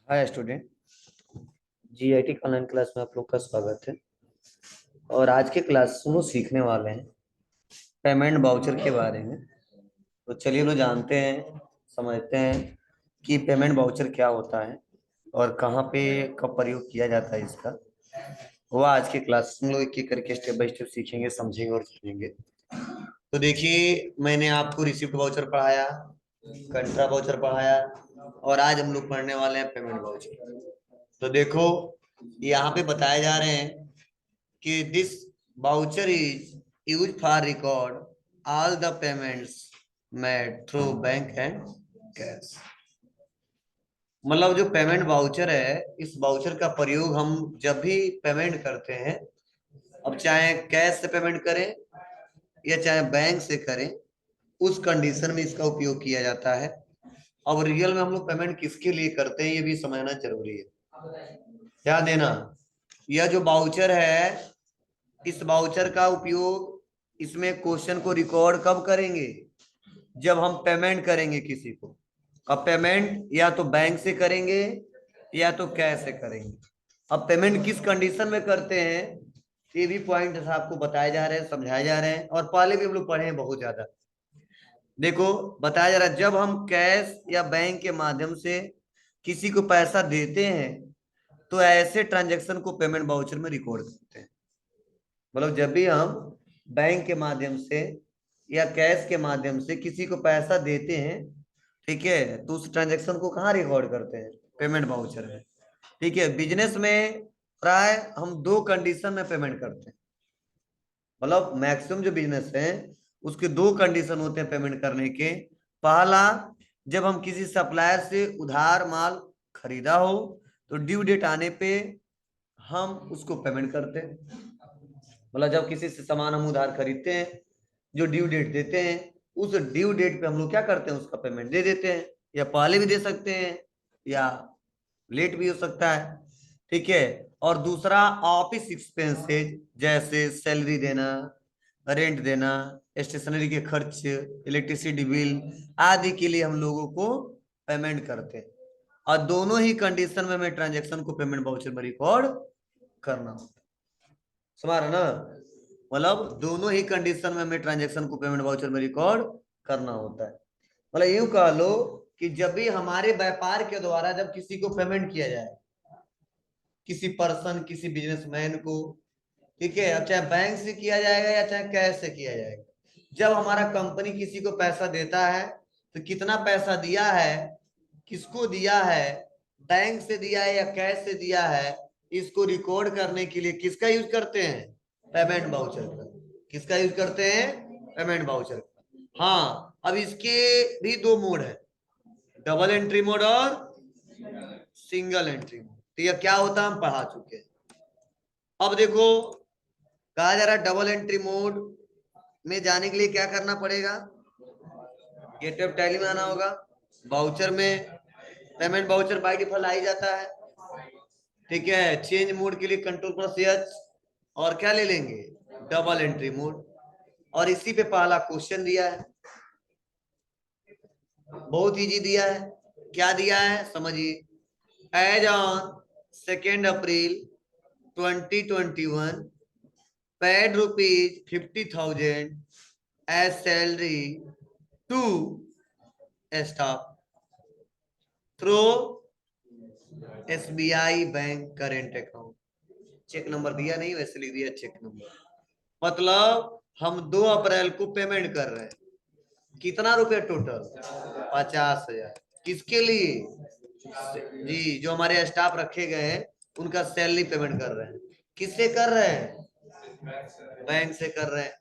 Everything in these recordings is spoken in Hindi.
हाय स्टूडेंट। जीआईटी ऑनलाइन क्लास में आप लोग का स्वागत है। और आज के क्लास में सीखने वाले हैं पेमेंट वाउचर के बारे में। तो चलिए लोग जानते हैं, समझते हैं कि पेमेंट वाउचर क्या होता है और कहाँ पे कब प्रयोग किया जाता है इसका। वो आज के क्लास में लोग एक एक करके स्टेप बाय स्टेप सीखेंगे, समझेंगे और समझेंगे। तो देखिए, मैंने आपको रिसिप्ट वाउचर पढ़ाया, कंट्रा वाउचर पढ़ाया और आज हम लोग पढ़ने वाले हैं पेमेंट वाउचर। तो देखो, यहाँ पे बताए जा रहे हैं कि this voucher is use for record all the payments made through bank and cash. मतलब जो पेमेंट वाउचर है, इस वाउचर का प्रयोग हम जब भी पेमेंट करते हैं, अब चाहे कैश से पेमेंट करें या चाहे बैंक से करें, उस कंडीशन में इसका उपयोग किया जाता है। अब रियल में हम लोग पेमेंट किसके लिए करते हैं ये भी समझना जरूरी है। ध्यान देना, यह जो वाउचर है, इस वाउचर का उपयोग, इसमें क्वेश्चन को रिकॉर्ड कब करेंगे? जब हम पेमेंट करेंगे किसी को। अब पेमेंट या तो बैंक से करेंगे या तो कैश से करेंगे। अब पेमेंट किस कंडीशन में करते हैं, ये भी पॉइंट आपको बताए जा रहे हैं, समझाए जा रहे हैं, और पहले भी हम लोग पढ़े हैं बहुत ज्यादा। देखो, बताया जा रहा है जब हम कैश या बैंक के माध्यम से किसी को पैसा देते हैं तो ऐसे ट्रांजेक्शन को पेमेंट वाउचर में रिकॉर्ड करते हैं। मतलब जब भी हम बैंक के माध्यम से या कैश के माध्यम से किसी को पैसा देते हैं, ठीक है, तो उस ट्रांजेक्शन को कहाँ रिकॉर्ड करते हैं? पेमेंट वाउचर में। ठीक है, बिजनेस में प्राय हम दो कंडीशन में पेमेंट करते हैं। मतलब मैक्सिमम जो बिजनेस है उसके दो कंडीशन होते हैं पेमेंट करने के। पहला, जब हम किसी सप्लायर से उधार माल खरीदा हो तो ड्यू डेट आने पे हम उसको पेमेंट करते हैं। मतलब जब किसी से सामान हम उधार खरीदते हैं, जो ड्यू डेट देते हैं, उस ड्यू डेट पे हम लोग क्या करते हैं? उसका पेमेंट दे देते हैं, या पहले भी दे सकते हैं या लेट भी हो सकता है। ठीक है। और दूसरा, ऑफिस एक्सपेंसेज जैसे सैलरी देना, रेंट देना, स्टेशनरी के खर्च, इलेक्ट्रिसिटी बिल आदि के लिए हम लोगों को पेमेंट करते हैं। और दोनों ही कंडीशन में हमें ट्रांजेक्शन को पेमेंट वाउचर में रिकॉर्ड करना होता है। समझ रहे ना? मतलब दोनों ही कंडीशन में हमें ट्रांजेक्शन को पेमेंट वाउचर में रिकॉर्ड करना होता है। मतलब यूं कह लो कि जब भी हमारे व्यापार के द्वारा जब किसी को पेमेंट किया जाए, किसी पर्सन, किसी बिजनेसमैन को, ठीक है, अब चाहे बैंक से किया जाएगा या चाहे कैश से किया जाएगा, जब हमारा कंपनी किसी को पैसा देता है तो कितना पैसा दिया है, किसको दिया है, बैंक से दिया है या कैश से दिया है, इसको रिकॉर्ड करने के लिए किसका यूज करते हैं? पेमेंट वाउचर का। किसका यूज करते हैं? पेमेंट वाउचर का। हाँ, अब इसके भी दो मोड है, डबल एंट्री मोड और सिंगल एंट्री मोड। तो यह क्या होता है हम पढ़ा चुके हैं। अब देखो, कहा जा रहा है डबल एंट्री मोड में जाने के लिए क्या करना पड़ेगा? गेट ऑफ टैली में आना होगा। वाउचर में पेमेंट वाउचर बाय डिफॉल्ट आ ही जाता है। ठीक है, चेंज मोड के लिए कंट्रोल प्लस एच, और क्या ले लेंगे? Double entry mode. और इसी पे पहला क्वेश्चन दिया है, बहुत इजी दिया है। क्या दिया है समझिए। As on 2 April 2021 paid rupees 50,000 as salary to staff through SBI bank current account. Cheque number दिया नहीं, वैसे लिख दिया चेक नंबर। मतलब हम 2 अप्रैल को पेमेंट कर रहे हैं। कितना रुपए टोटल? 50,000। किसके लिए? जी, जो हमारे स्टाफ रखे गए हैं उनका सैलरी पेमेंट कर रहे हैं। किससे कर रहे हैं? बैंक से कर रहे हैं।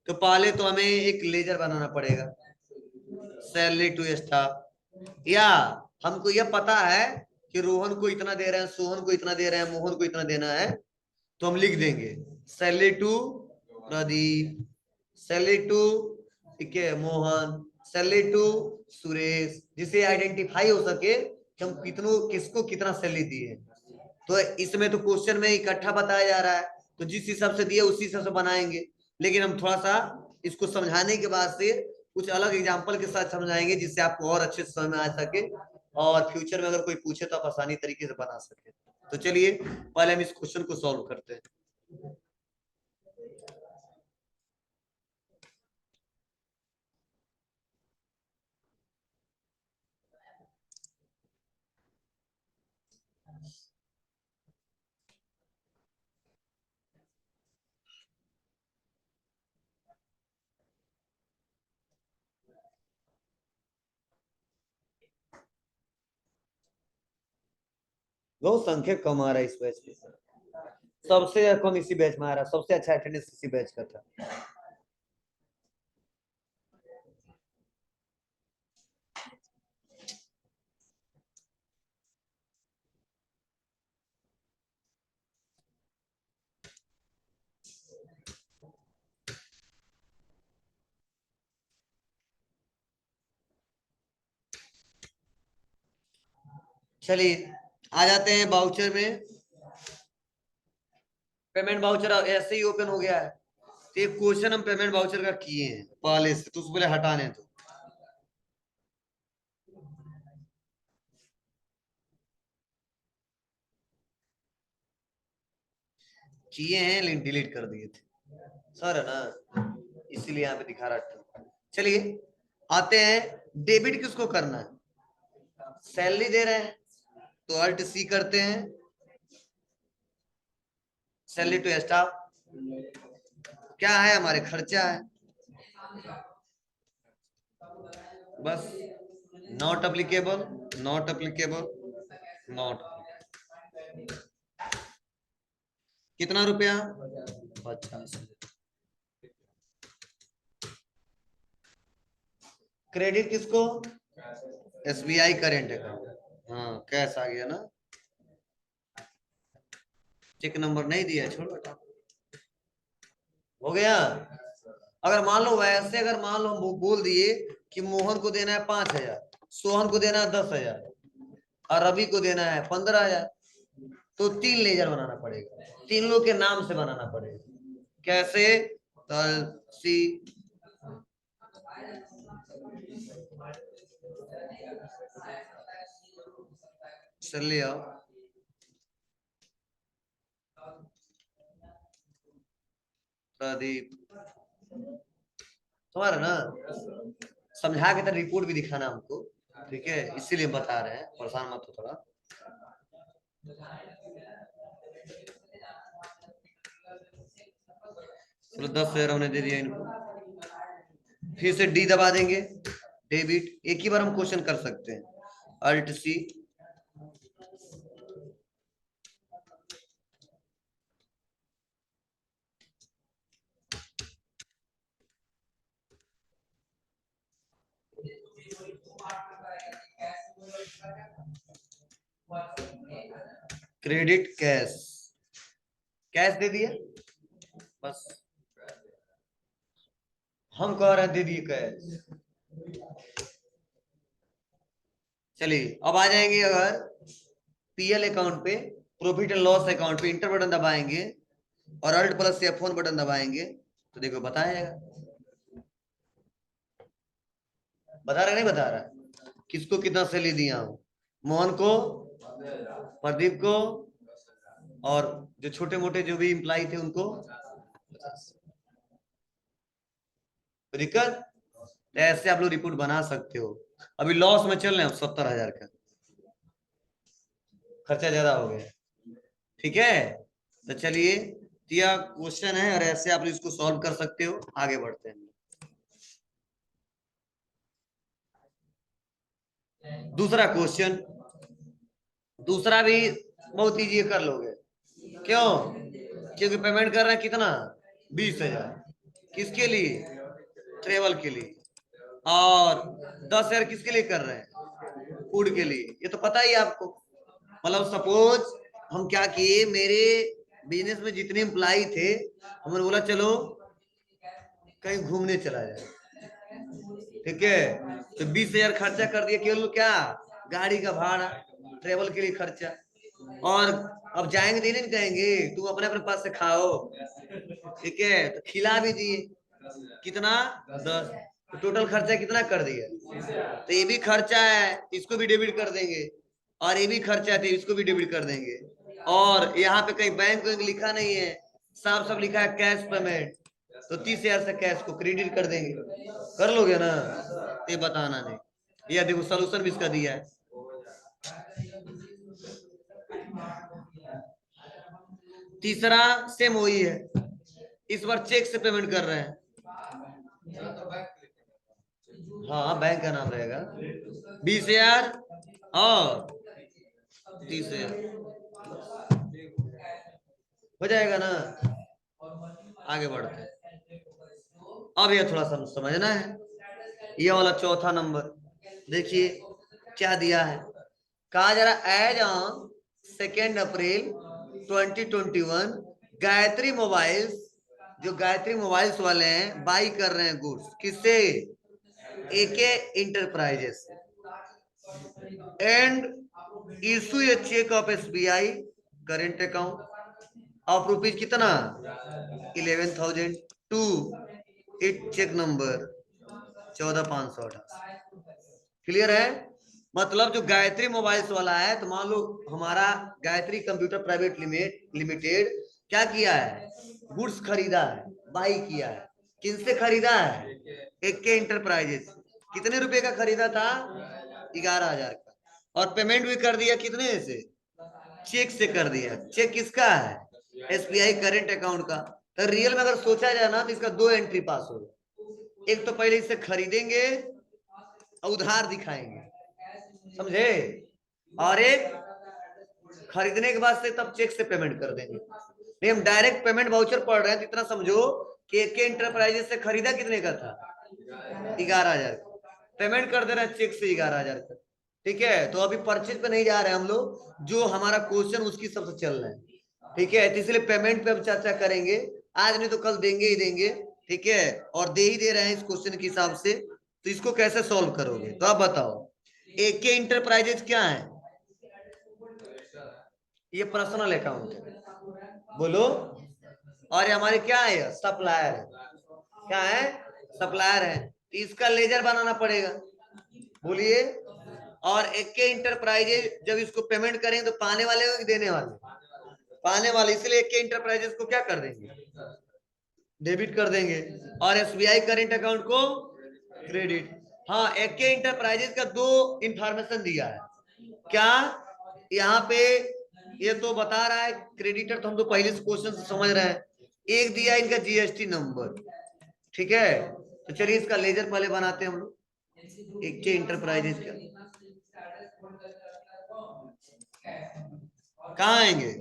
तो पहले तो हमें एक लेजर बनाना पड़ेगा, सैलरी टू स्टाफ। या हमको यह पता है कि रोहन को इतना दे रहे हैं, सोहन को इतना दे रहे हैं, मोहन को इतना देना है, तो हम लिख देंगे salary to Pradeep, salary to, ठीक है, मोहन, सैलरी टू सुरेश, जिसे आइडेंटिफाई हो सके कि हम कितनों किसको कितना सैलरी दिए। तो इसमें तो क्वेश्चन में इकट्ठा बताया जा रहा है, तो जिस हिसाब से दिए उसी हिसाब से बनाएंगे। लेकिन हम थोड़ा सा इसको समझाने के बाद से कुछ अलग एग्जांपल के साथ समझाएंगे जिससे आपको और अच्छे से समझ में आ सके। और फ्यूचर में अगर कोई पूछे तो आप आसानी तरीके से बना सके। तो चलिए पहले हम इस क्वेश्चन को सॉल्व करते हैं। बहुत संख्या कम आ रहा है इस बैच में, सबसे कम इसी बैच में आ रहा है, सबसे अच्छा अटेंडेंस इसी बैच का था। चलिए आ जाते हैं बाउचर में। पेमेंट बाउचर ऐसे ही ओपन हो गया है, तो एक क्वेश्चन हम पेमेंट बाउचर का किए हैं पहले से, तो उसको पहले हटाने तो किए हैं लेकिन डिलीट कर दिए थे सर, है ना, इसीलिए यहाँ पे दिखा रहा था। चलिए आते हैं, डेबिट किसको करना है, सैलरी दे रहे हैं तो अल्ट सी करते हैं, सैलरी टू स्टाफ, क्या है हमारे खर्चा है, बस not applicable, not applicable, not, कितना रुपया 50। क्रेडिट किसको, एसबीआई करेंट अकाउंट, हाँ कैश आ गया ना, चेक नंबर नहीं दिया, छोड़ बेटा, हो गया। अगर मान लो वैसे, अगर मान लो हम बोल दिए कि मोहन को देना है 5,000, सोहन को देना है 10,000 और रवि को देना है 15,000, तो 3 लेजर बनाना पड़ेगा, 3 लोग के नाम से बनाना पड़ेगा। कैसे, सी चलिए आओ, प्रदीप तुम्हारा ना, समझा के तो रिपोर्ट भी दिखाना हमको, ठीक है, इसीलिए बता रहे हैं, परेशान मत हो थोड़ा। चलो 10,000 हमने दे दिया इनको, फिर से डी दबा देंगे, डेबिट, एक ही बार हम क्वेश्चन कर सकते हैं, alt C, credit cash, cash दे दिया, बस हम कह रहे हैं दे दिए कैश। चलिए अब आ जाएंगे, अगर पीएल अकाउंट पे, प्रॉफिट एंड लॉस अकाउंट पे इंटर बटन दबाएंगे और अल्ट प्लस या फोन बटन दबाएंगे तो देखो बताएगा, बता रहा नहीं बता रहा, किसको कितना सैलरी दिया हूं, मोहन को, प्रदीप को, और जो छोटे मोटे जो भी इम्प्लाई थे उनको, दिक्कत, तो ऐसे आप लोग रिपोर्ट बना सकते हो। अभी लॉस में चल रहे हैं 70,000 का, खर्चा ज्यादा हो गया, ठीक है। तो चलिए दिया क्वेश्चन है और ऐसे आप इसको सॉल्व कर सकते हो, आगे बढ़ते हैं। दूसरा क्वेश्चन, दूसरा भी बहुत इजी कर लोगे, क्यों, क्योंकि पेमेंट कर रहे हैं कितना, 20,000, किसके लिए, ट्रेवल के लिए, और 10,000 किसके लिए कर रहे हैं, फूड के लिए, ये तो पता ही आपको। मतलब सपोज हम क्या किए, मेरे बिजनेस में जितने एम्प्लाई थे, हमने बोला चलो कहीं घूमने चला जाए, ठीक है, तो 20,000 खर्चा कर दिया, केवल क्या, गाड़ी का भाड़ा, ट्रेवल के लिए खर्चा, और अब जाएंगे नहीं, नहीं कहेंगे तुम अपने अपने पास से खाओ, ठीक है, तो खिला भी दिए, कितना, 10, तो टोटल खर्चा कितना कर दिया, तो ये भी खर्चा है, इसको भी डेबिट कर देंगे, और ये भी खर्चा है तो इसको भी डेबिट कर देंगे। और यहाँ पे कहीं बैंक लिखा नहीं है, साफ साफ लिखा है कैश पेमेंट, तो 30,000 से कैश को क्रेडिट कर देंगे। कर लोगे ना, ये बताना नहीं। यह देखो सोल्यूशन भी इसका दिया है। तीसरा सेम वही है, इस बार चेक से पेमेंट कर रहे हैं। हाँ बैंक का नाम रहेगा। 20,000 और 30,000 हो जाएगा ना। आगे बढ़ते हैं। अब ये थोड़ा सा समझना है, ये वाला चौथा नंबर देखिए क्या दिया है। कहा जा रहा as on 2 April 2021 Gayatri mobiles, जो गायत्री मोबाइल्स वाले हैं बाई कर रहे हैं गुड्स किससे, AK enterprises, and issue a cheque of SBI current account of rupees कितना 11,000 to it cheque number 14,528। Clear है। मतलब जो गायत्री मोबाइल्स वाला है, तो मान लो हमारा गायत्री कंप्यूटर प्राइवेट लिमिटेड क्या किया है, गुड्स खरीदा है, बाई किया है। किनसे खरीदा है, एके इंटरप्राइजेस। कितने रुपए का खरीदा था, 11,000 का, और पेमेंट भी कर दिया कितने से, चेक से कर दिया। चेक किसका है, एसबीआई करेंट अकाउंट का। तो रियल में अगर सोचा जाए ना, तो इसका 2 एंट्री पास होगा। एक तो पहले इसे खरीदेंगे और उधार दिखाएंगे, समझे, और एक खरीदने के बाद से तब चेक से पेमेंट कर देंगे। नहीं हम डायरेक्ट पेमेंट वाउचर पढ़ रहे हैं, तो इतना समझो कि एके इंटरप्राइजेस से खरीदा कितने का था, 11,000 का, पेमेंट कर दे रहे हैं चेक से 11,000 का। ठीक है, तो अभी परचेज पे नहीं जा रहे हैं हम लोग, जो हमारा क्वेश्चन उसकी सबसे चल रहा है। ठीक है, तो इसलिए पेमेंट पे हम चर्चा करेंगे, आज नहीं तो कल देंगे ही देंगे। ठीक है, और दे ही दे रहे हैं इस क्वेश्चन के हिसाब से, तो इसको कैसे सॉल्व करोगे, तो आप बताओ। एके इंटरप्राइजेज क्या है, ये पर्सनल अकाउंट है, बोलो। और ये हमारे क्या है, सप्लायर है। क्या है, सप्लायर है, तो इसका लेजर बनाना पड़ेगा, बोलिए। और एके इंटरप्राइजेज जब इसको पेमेंट करेंगे तो पाने वाले हो कि देने वाले, पाने वाले, इसलिए एके इंटरप्राइजेज को क्या कर देंगे, डेबिट कर देंगे, और एसबीआई करेंट अकाउंट को क्रेडिट। हाँ, एके इंटरप्राइजेज का 2 इंफॉर्मेशन दिया है। क्या, यहाँ पे ये तो बता रहा है क्रेडिटर, तो हम तो पहले से क्वेश्चन से समझ रहे हैं। एक दिया इनका जीएसटी नंबर, ठीक है, तो चलिए इसका लेजर पहले बनाते हैं हम लोग, एके इंटरप्राइजेज का। कहाँ आएंगे,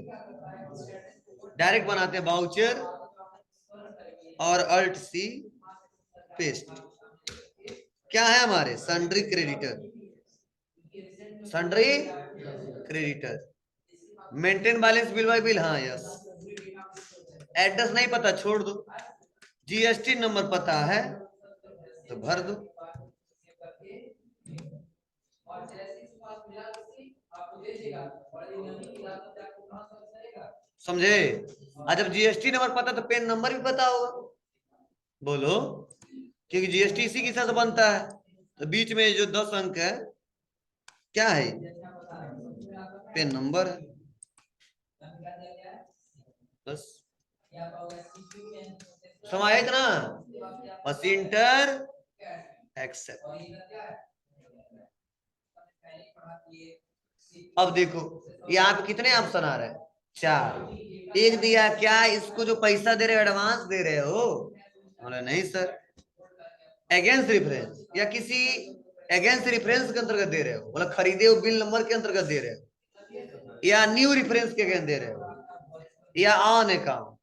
डायरेक्ट बनाते हैं, बाउचर और अल्ट सी पेस्ट। क्या है हमारे, sundry creditor, sundry creditor, maintain balance bill bye bill, हाँ यस। एड्रेस नहीं पता छोड़ दो, जीएसटी नंबर पता है तो भर दो। समझे, आज जब जीएसटी नंबर पता तो पेन नंबर भी पता होगा, बोलो, क्योंकि जीएसटी इसी के हिसाब से बनता है। तो बीच में जो 10 अंक है क्या है, पेन नंबर है, बस समझ ना, बस इंटर एक्सेप्ट। अब देखो यहाँ पे कितने ऑप्शन आ रहे हैं, 4। एक दिया क्या, इसको जो पैसा दे रहे हो एडवांस दे रहे हो, बोले नहीं सर, अगेंस्ट रेफरेंस या किसी अगेंस्ट रेफरेंस के अंतर्गत दे रहे हो, बोला खरीदे हुए बिल नंबर के अंतर्गत दे रहे हो, या न्यू रेफरेंस के अगेंस्ट दे रहे हो, या ऑन अकाउंट।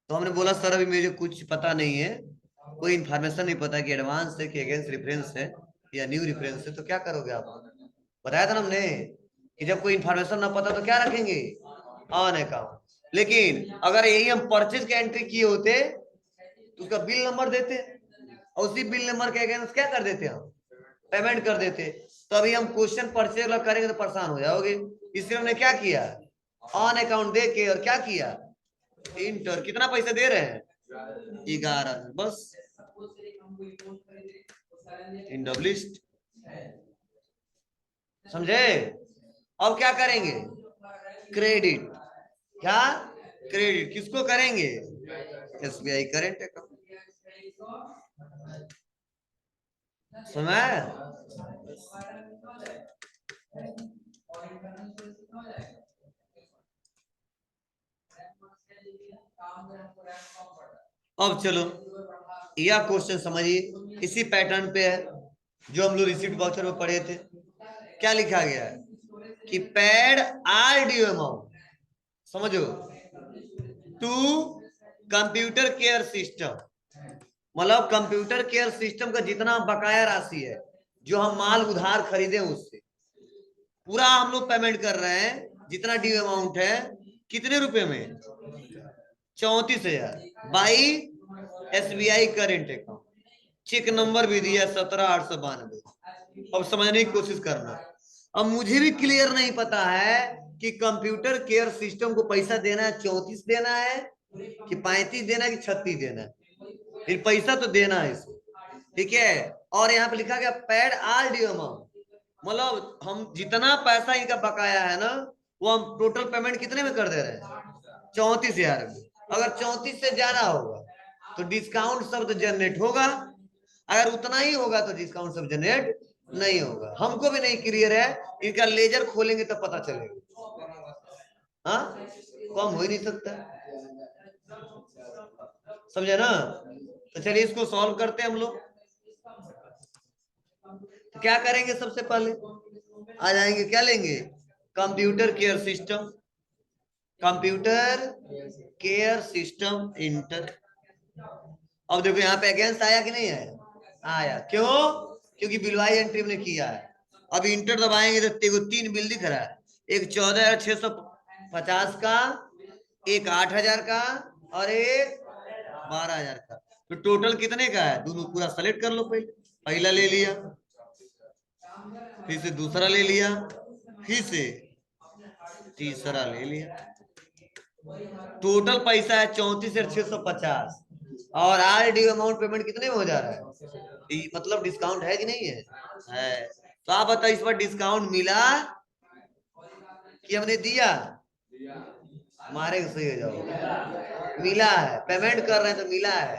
तो हमने बोला सर अभी मुझे कुछ पता नहीं है, कोई इन्फॉर्मेशन नहीं पता कि एडवांस है कि अगेंस्ट रेफरेंस है या न्यू रेफरेंस है, तो क्या करोगे आप, बताया था ना हमने कि जब कोई इन्फॉर्मेशन ना पता तो क्या रखेंगे, ऑन अकाउंट। लेकिन अगर यही हम परचेज के एंट्री किए होते तो उसका बिल नंबर देते, और उसी बिल नंबर के अगेंस्ट क्या कर देते हम, पेमेंट कर देते। तो अभी हम क्वेश्चन परचेज करेंगे तो परेशान हो जाओगे, इसलिए हमने क्या किया, ऑन अकाउंट दे के, और क्या किया, इंटर, कितना पैसा दे रहे हैं, 11, बस इन डब्लिस्ट, समझे? अब क्या करेंगे? क्रेडिट। क्या? क्रेडिट किसको करेंगे? SBI current account. सुना? अब चलो यह क्वेश्चन समझिए, इसी पैटर्न पे है जो हम लोग रिसीप्ट वाउचर में पढ़े थे। क्या लिखा गया है कि पेड आर ड्यू अमाउंट, समझो, टू कंप्यूटर केयर सिस्टम, मतलब कंप्यूटर केयर सिस्टम का जितना बकाया राशि है जो हम माल उधार खरीदे उससे पूरा हम लोग पेमेंट कर रहे हैं। जितना ड्यू अमाउंट है कितने रुपए में? 34,000 by SBI current account. Cheque number भी दिया 17,892। अब समझने की कोशिश करना। अब मुझे भी क्लियर नहीं पता है कि कंप्यूटर केयर सिस्टम को पैसा देना है 34 देना है कि 35 देना है कि 36 देना है। फिर पैसा तो देना है इसको, ठीक है। और यहाँ पे लिखा गया पेड आल ड्यू अमाउंट, मतलब हम जितना पैसा इनका बकाया है ना वो हम टोटल पेमेंट कितने में कर दे रहे हैं? 34,000 में। अगर 34 से ज्यादा होगा तो डिस्काउंट शब्द जनरेट होगा, अगर उतना ही होगा तो डिस्काउंट शब्द जनरेट नहीं होगा। हमको भी नहीं क्लियर है, इनका लेजर खोलेंगे तो पता चलेगा। हाँ, कम हो ही नहीं सकता, समझे ना? तो चलिए इसको सॉल्व करते हैं हम लोग। तो क्या करेंगे? सबसे पहले आ जाएंगे, क्या लेंगे? Computer care system, computer care system inter. अब देखो यहाँ पे अगेंस्ट आया कि नहीं आया? आया। क्यों? क्योंकि बिलवाई एंट्री ने किया है। अब इंटर दबाएंगे तो देखो 3 बिल दिख रहा है, एक 14,650 का, एक 8,000 का और एक 12,000 का। तो टोटल कितने का है? दोनों पूरा सेलेक्ट कर लो। पहले पहला ले लिया, फिर से दूसरा ले लिया, फिर से तीसरा ले लिया। टोटल पैसा है 34,650 और आर ड्यू अमाउंट पेमेंट कितने में हो जा रहा है? मतलब डिस्काउंट है कि नहीं है? है। तो आप बताओ इस पर डिस्काउंट मिला कि हमने दिया? हमारे सही हो जाओ, मिला है। पेमेंट कर रहे हैं तो मिला है,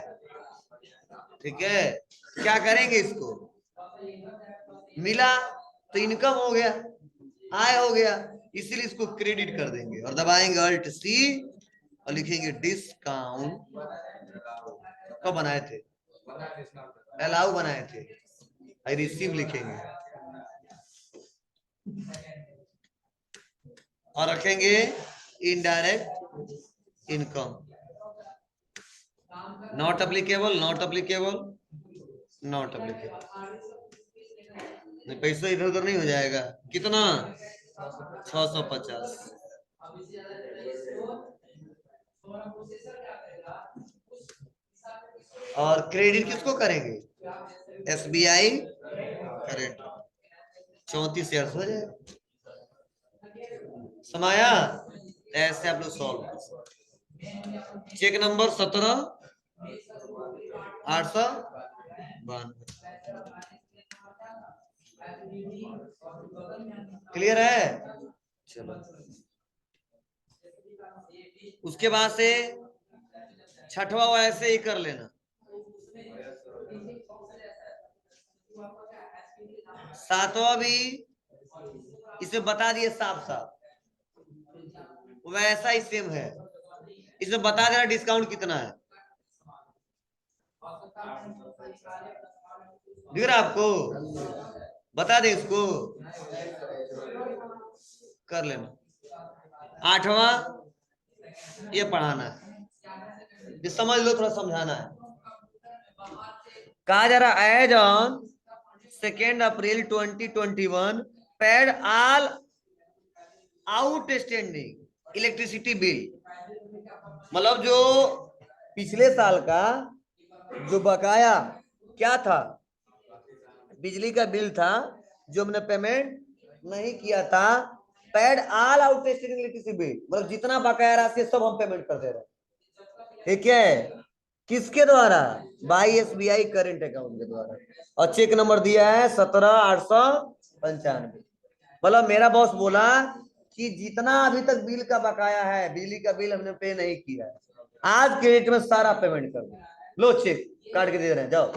ठीक है। क्या करेंगे? इसको मिला तो इनकम हो गया, आय हो गया, इसीलिए इसको क्रेडिट कर देंगे और दबाएंगे अल्ट सी और लिखेंगे डिस्काउंट। कब बनाए थे? अलाउ बनाए थे, आई रिसीव लिखेंगे और रखेंगे indirect income, not applicable, not applicable, not applicable. पैसा इधर उधर नहीं हो जाएगा। कितना? 650। और क्रेडिट किसको करेंगे? SBI current. 34,000 हो जाए। समाया? ऐसे आप लोग सॉल्व। Check number 17,892। क्लियर है? चलो उसके बाद से छठवा ऐसे ही कर लेना। सातवां भी इसमें बता दिए साफ साफ, वैसा ही सेम है। इसमें बता देना डिस्काउंट कितना है, दिख रहा आपको? बता दे इसको, कर लेना। आठवां ये पढ़ाना है, ये समझ लो, थोड़ा समझाना है। कहा जा रहा as on 2 April 2021 paid all outstanding electricity bill, मतलब जो पिछले साल का जो बकाया क्या था, बिजली का बिल था जो हमने पेमेंट नहीं किया था, paid all outstanding electricity bill, मतलब जितना बकाया राशि सब हम पेमेंट कर दे रहे हैं, ठीक है। किसके द्वारा? बाई SBI करेंट अकाउंट के द्वारा। और चेक नंबर दिया है 17,895। मतलब मेरा बॉस बोला कि जितना अभी तक बिल का बकाया है, बिजली का बिल हमने पे नहीं किया है, आज के डेट में सारा पेमेंट कर दो। लो चेक काट के दे रहे हैं, जाओ।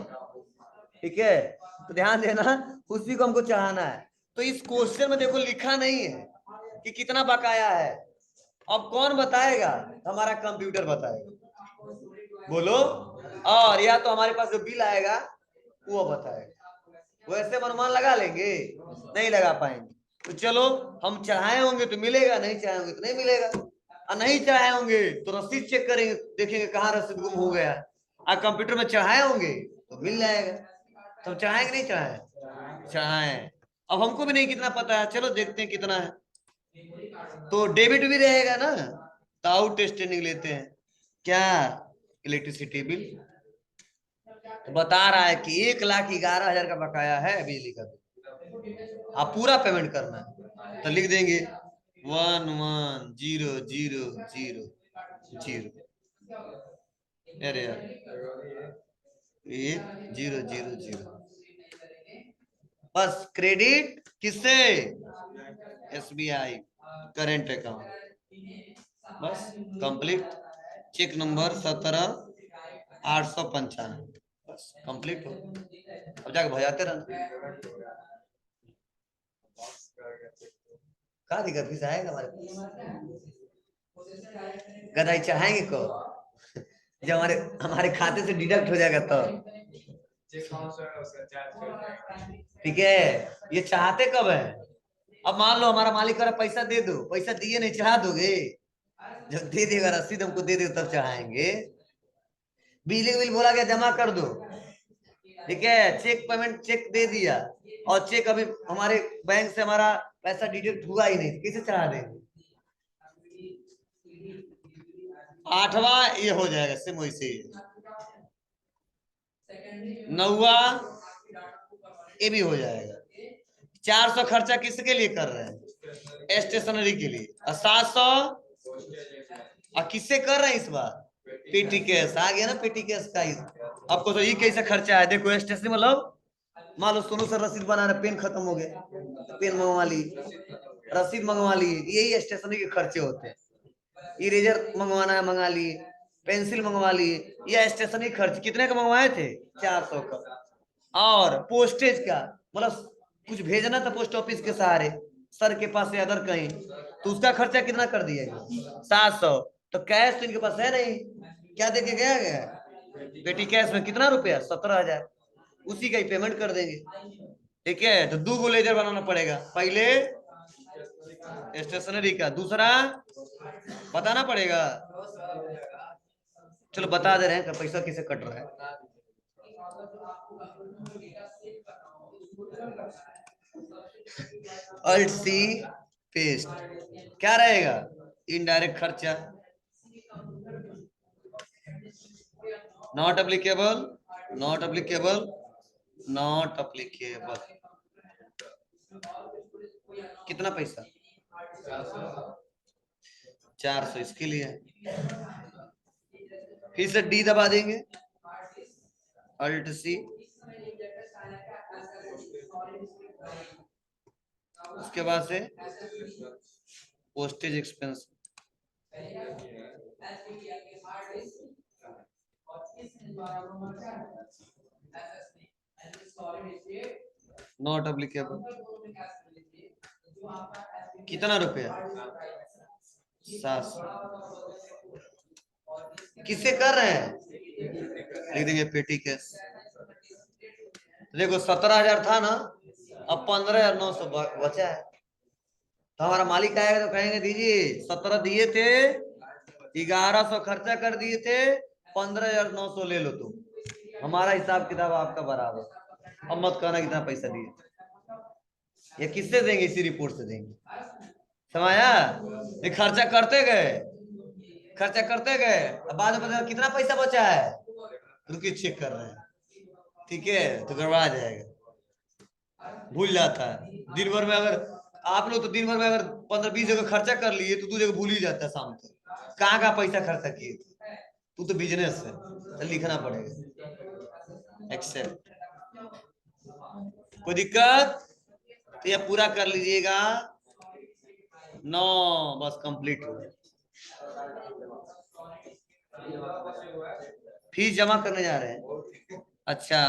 ठीक है, तो ध्यान देना, उसी को हमको चढ़ाना है। तो इस क्वेश्चन में देखो लिखा नहीं है कि कितना बकाया है। अब कौन बताएगा? हमारा कंप्यूटर बताएगा। बोलो। और या तो हमारे पास जो बिल आएगा वो बताएगा। वैसे हम अनुमान लगा लेंगे? नहीं लगा पाएंगे। तो चलो, हम चढ़ाए होंगे तो मिलेगा, नहीं चढ़ाए होंगे तो नहीं मिलेगा। और नहीं चढ़ाए होंगे तो रसीद चेक करेंगे, देखेंगे कहाँ रसीद गुम हो गया। और कंप्यूटर में चढ़ाए होंगे तो मिल जाएगा। तो चढ़ाएंगे नहीं चढ़ाए? चढ़ाए। अब हमको भी नहीं कितना पता है, चलो देखते हैं कितना है। तो डेबिट भी रहेगा ना, तो आउट स्टैंडिंग लेते हैं। क्या? Electricity bill. तो बता रहा है कि 1,11,000 का बकाया है बिजली का बिल, आप पूरा पेमेंट करना है। तो लिख देंगे 11,0,0,0,0। अरे यार, 1,0,0,0। बस क्रेडिट किससे? SBI current account. बस कंप्लीट। Cheque number 17,895। बस कंप्लीट हो। अब जाके भजाते रहना। कहा दिक्कत किस आएगा हमारे पास? गदाई चढ़ाएंगे को जब हमारे हमारे खाते से डिडक्ट हो जाएगा तो। ठीक है, ये चाहते कब है? अब मान लो हमारा मालिक कह रहा पैसा दे दो, पैसा दिए नहीं, चढ़ा दोगे? जब दे देगा रसीद हमको दे दे तब चढ़ाएंगे। बिजली बिल बोला गया जमा कर दो, ठीक है, चेक पेमेंट चेक दे दिया, और चेक अभी हमारे बैंक से हमारा पैसा डिडक्ट हुआ ही नहीं, कैसे चढ़ा देंगे? 8वां ये हो जाएगा सेम वैसे ही। 9वां ये भी हो जाएगा। 400 खर्चा किसके लिए कर रहे हैं? स्टेशनरी के लिए। और 700 और किससे कर रहे हैं इस बार? पेटी कैश आ गया ना, पेटी कैश का। आपको तो ये कैसा खर्चा है, देखो स्टेशनरी मतलब मान लो सोनू सर रसीद बना रहे, पेन खत्म हो गया, पेन मंगवा ली, रसीद मंगवा ली, यही स्टेशनरी के खर्चे होते हैं। इरेजर मंगवाना है मंगा लिए, पेंसिल मंगवा लिए, ये स्टेशनरी खर्च। कितने का मंगवाए थे? 400 का। और पोस्टेज का, मतलब कुछ भेजना था पोस्ट ऑफिस के सहारे सर के पास या अदर कहीं, तो उसका खर्चा कितना कर दिया? 700। तो कैश तो इनके पास है नहीं, क्या देके गया गया? पेटी कैश में कितना रुपया? 17,000। उसी का ही पेमेंट कर देंगे। ठीक है, तो 2 गो लेजर बनाना पड़ेगा, पहले स्टेशनरी का, दूसरा बताना पड़ेगा। चलो बता दे रहे हैं पैसा किसे कट रहा है। Alt C paste. क्या रहेगा? इनडायरेक्ट खर्चा। Not applicable, not applicable, not applicable. कितना पैसा? 400 इसके लिए। फिर से डी दबा देंगे, अल्ट सी, उसके बाद से पोस्टेज एक्सपेंस। Not applicable. कितना रुपया? 700। किससे कर रहे हैं? लिख देंगे पेटी कैश। देखो 17,000 था ना, अब 15,900 बचा है। तो हमारा मालिक आएगा तो कहेंगे दीजिए 17 दिए थे, 1,100 खर्चा कर दिए थे, 15,900 ले लो तुम। हमारा हिसाब किताब आपका बराबर। अब मत कहना कितना पैसा दिए। ये किससे देंगे? इसी रिपोर्ट से देंगे। समझा? ये खर्चा करते गए, खर्चा करते गए, अब बाद में पता कितना पैसा बचा है, रुकिए चेक कर रहे हैं। ठीक है, तो गड़बड़ा जाएगा, भूल जाता है दिन भर में। अगर आप लोग तो दिन भर में अगर 15-20 जगह खर्चा कर लिए तो 2 जगह भूल ही जाता है शाम तक, कहाँ पैसा खर्चा किए थे। तू तो बिजनेस है तो लिखना पड़ेगा एक्सेप्ट। कोई दिक्कत? तो यह पूरा कर लीजिएगा। 9 बस कंप्लीट हो गया। फीस जमा करने जा रहे हैं। अच्छा